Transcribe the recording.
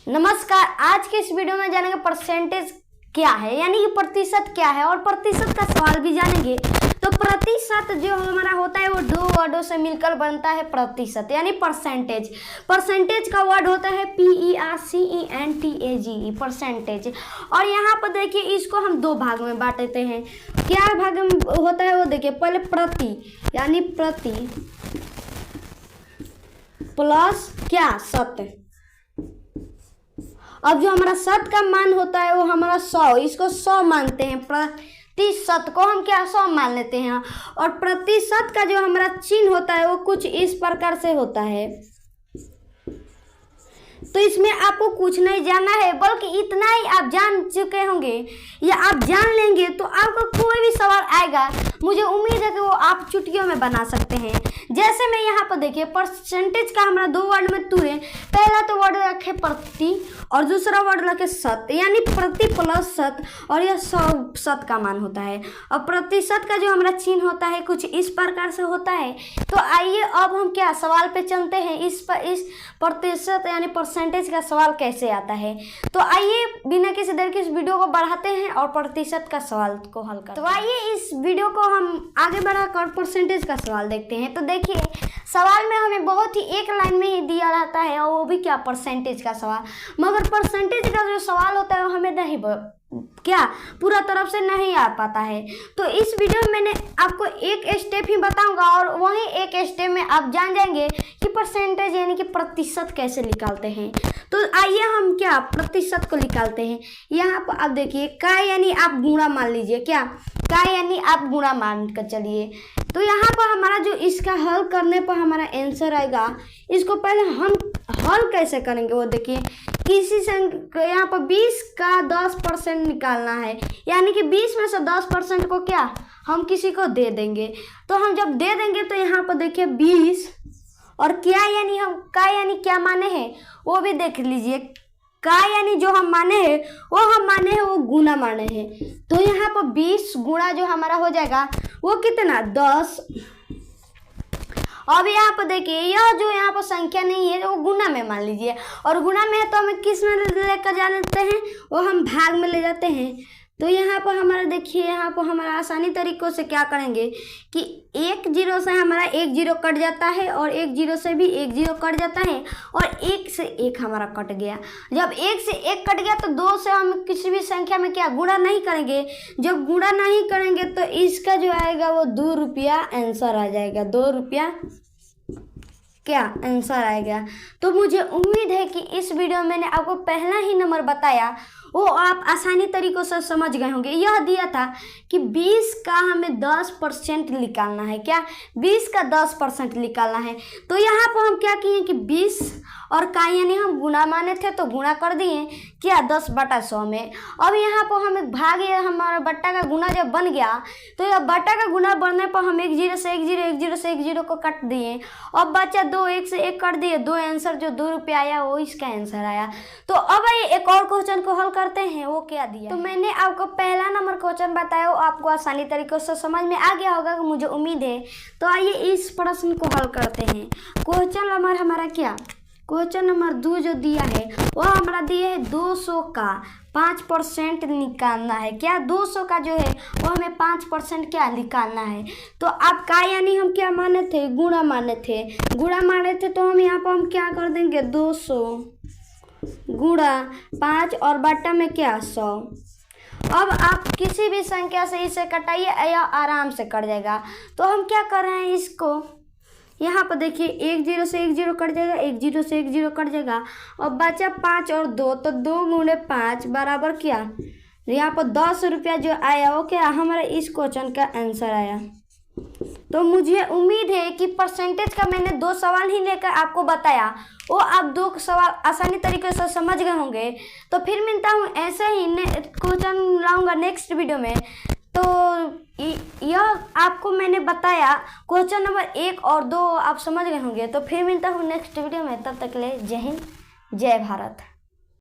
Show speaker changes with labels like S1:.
S1: नमस्कार। आज के इस वीडियो में जानेंगे परसेंटेज क्या है, यानी कि प्रतिशत क्या है, और प्रतिशत का सवाल भी जानेंगे। तो प्रतिशत जो हमारा होता है वो दो वर्डों से मिलकर बनता है प्रतिशत, यानी परसेंटेज। परसेंटेज का वर्ड होता है PERCENTAGE, परसेंटेज। और यहाँ पर देखिए इसको हम दो भाग में बांटते हैं। क्या भाग में होता है वो देखिए, पहले प्रति, यानी प्रति प्लस क्या शत। अब जो हमारा शत का मान होता है वो हमारा 100, इसको 100 मानते हैं। प्रतिशत को हम क्या 100 मान लेते हैं। और प्रतिशत का जो हमारा चिन्ह होता है वो कुछ इस प्रकार से होता है। तो इसमें आपको कुछ नहीं जानना है, बल्कि इतना ही आप जान चुके होंगे या आप जान लेंगे तो आपको कोई भी सवाल आएगा, मुझे उम्मीद है कि वो आप चुटकियों में बना सकते हैं। जैसे मैं यहाँ पर देखिए परसेंटेज का हमारा दो वर्ड में तुरे। पहला तो वर्ड रखे प्रति और दूसरा वर्ड रखे शत, यानी प्रति प्लस शत, और यह 100 शत का मान होता है। और प्रतिशत का जो हमारा चिन्ह होता है कुछ इस प्रकार से होता है। तो आइए अब हम क्या सवाल पे चलते हैं। इस प्रतिशत यानी परसेंटेज का सवाल कैसे आता है। तो आइए बिना किसी देर के इस वीडियो को बढ़ाते हैं और प्रतिशत का सवाल को हल करते हैं। तो आइए इस वीडियो को हम आगे बढ़ाकर परसेंटेज का सवाल देखते हैं। तो देखिए सवाल में हमें बहुत ही एक लाइन में ही दिया रहता है, और वो भी क्या परसेंटेज का सवाल। मगर परसेंटेज का जो सवाल होता है वो हमें नहीं क्या पूरा तरफ से नहीं आ पाता है। तो इस वीडियो में मैंने आपको एक स्टेप ही बताऊंगा, और वही एक स्टेप में आप जान जाएंगे कि परसेंटेज यानी कि प्रतिशत कैसे निकालते हैं। तो आइए हम क्या प्रतिशत को निकालते हैं। यहाँ पर आप देखिए का यानी आप गुणा मान लीजिए, क्या का यानी आप गुणा मान कर चलिए। तो यहाँ पर हमारा जो इसका हल करने पर हमारा आंसर आएगा, इसको पहले हम हल कैसे करेंगे वो देखिए। किसी संख्या यहाँ पर 20 का 10% निकालना है, यानी कि 20 में से 10% को क्या हम किसी को दे देंगे। तो हम जब दे देंगे तो यहाँ पर देखिए 20 और क्या यानी हम का यानी क्या माने हैं वो भी देख लीजिए। का यानी जो हम माने हैं वो हम माने हैं वो गुना माने हैं। तो यहाँ पर 20 गुणा जो हमारा हो जाएगा वो कितना 10। अब यहाँ पर देखिए यह जो यहाँ पर संख्या नहीं है वो गुना में मान लीजिए, और गुना में है तो हमें किस में लेकर जाते हैं, वो हम भाग में ले जाते हैं। तो यहाँ पर हमारा देखिए यहाँ पर हमारा आसानी तरीकों से क्या करेंगे कि 1 0 से हमारा 1 0 कट जाता है, और 1 0 से भी 1 0 कट जाता है, और 1 से 1 हमारा कट गया। जब 1 से 1 कट गया तो 2 से हम किसी भी संख्या में क्या गुणा नहीं करेंगे। जब गुणा नहीं करेंगे तो इसका जो आएगा वो 2 रुपया आंसर आ जाएगा। 2 रुपया क्या आंसर आएगा। तो मुझे उम्मीद है कि इस वीडियो में मैंने आपको पहला ही नंबर बताया वो आप आसानी तरीकों से समझ गए होंगे। यह दिया था कि 20 का हमें 10% निकालना है, क्या 20 का 10% निकालना है। तो यहाँ पर हम क्या किए कि 20 और का यानी हम गुणा माने थे तो गुणा कर दिए क्या 10/100 में। अब यहाँ पर हमें भाग हमारा बट्टा का गुना जब बन गया तो यह बट्टा का गुना बनने पर हम 1 0 से 1 0 1 0 से 1 0 को काट दिए। अब बचा 2 1 से 1 कर दिए। 2 आंसर जो 2 रुपया आया वो इसका आंसर आया। तो अब आइए एक और क्वेश्चन को हल करते हैं। वो क्या दिया, तो मैंने आपको पहला नंबर क्वेश्चन बताया, वो आपको आसानी तरीकों से समझ में आ गया होगा, मुझे उम्मीद है। तो आइए इस प्रश्न को हल करते हैं। क्वेश्चन नंबर हमारा क्या, क्वेश्चन नंबर 2 जो दिया है वो हमारा दिया है 200 का 5% निकालना है। क्या 200 का जो है वो हमें 5% क्या निकालना है। तो आप का यानी हम क्या माने थे, गुणा माने थे। गुणा माने थे तो हम यहाँ पर हम क्या कर देंगे 200 गुणा 5 और बट्टा में क्या 100। अब आप किसी भी संख्या से इसे कटाइए या आराम से कट जाएगा। तो हम क्या कर रहे हैं इसको, यहाँ पर देखिए 1 0 से 1 0 कट जाएगा, 1 0 से 1 0 कट जाएगा, और बचा 5 और 2, तो 2 गुणे 5 बराबर क्या, यहाँ पर 10 रुपया जो आया वो क्या हमारा इस क्वेश्चन का आंसर आया। तो मुझे उम्मीद है कि परसेंटेज का मैंने 2 सवाल ही लेकर आपको बताया, वो आप 2 सवाल आसानी तरीके से समझ गए होंगे। तो फिर मिलता हूँ ऐसे ही क्वेश्चन लाऊंगा नेक्स्ट वीडियो में। तो यह आपको मैंने बताया क्वेश्चन नंबर 1 और 2 आप समझ गए होंगे। तो फिर मिलता हूँ नेक्स्ट वीडियो में, तब तक के लिए जय हिंद जय भारत।